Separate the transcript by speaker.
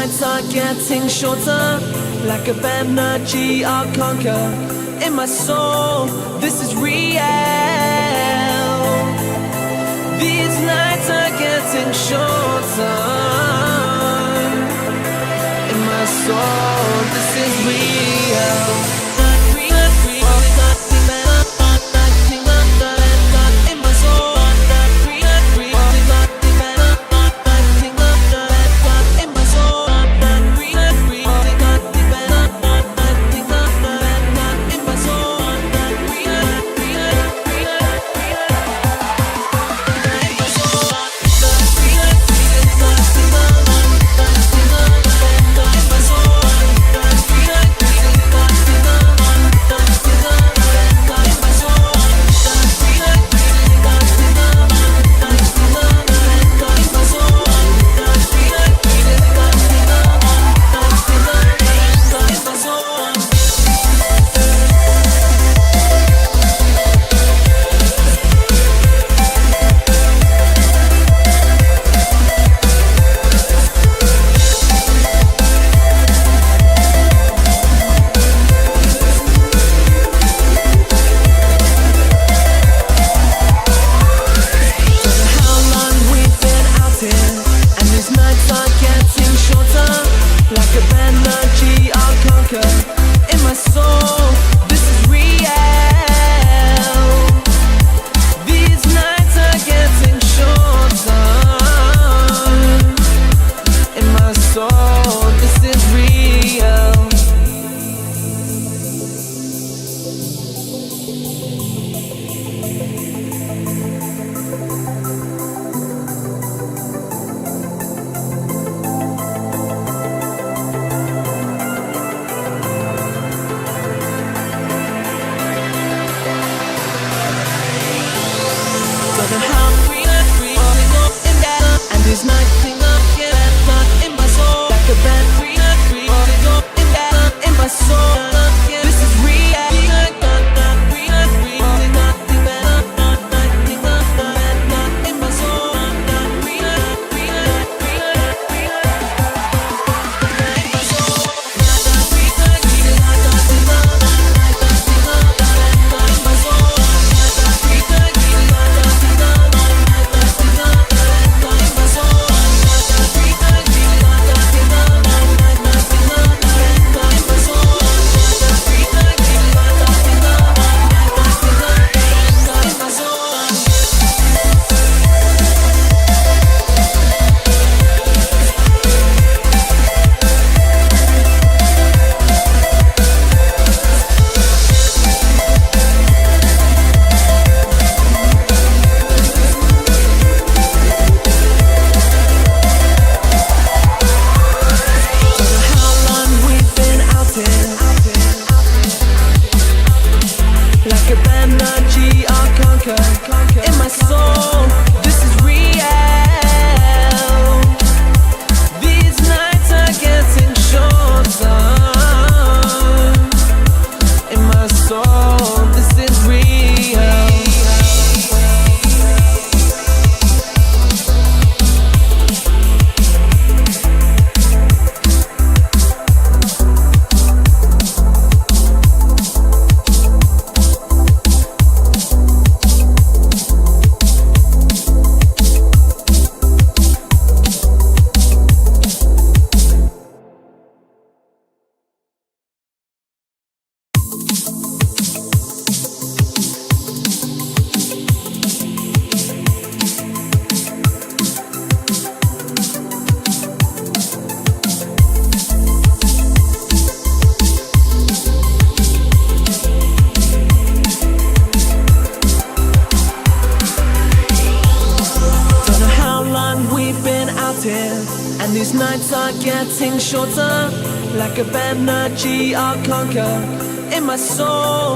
Speaker 1: nights are getting shorter, like a energy I'll conquer. In my soul, this is real. These nights are getting shorter. In my soul, this is real. In my soul, this is real. These nights are getting shorter. In my soul, this is real. And these nights in my soul, like a band in my soul. This is real. In my soul. Like a energy I'll conquer. In my soul, this is real. These nights are getting shorter. In my soul, this is real. And these nights are getting shorter, like a energy I'll conquer. In my soul.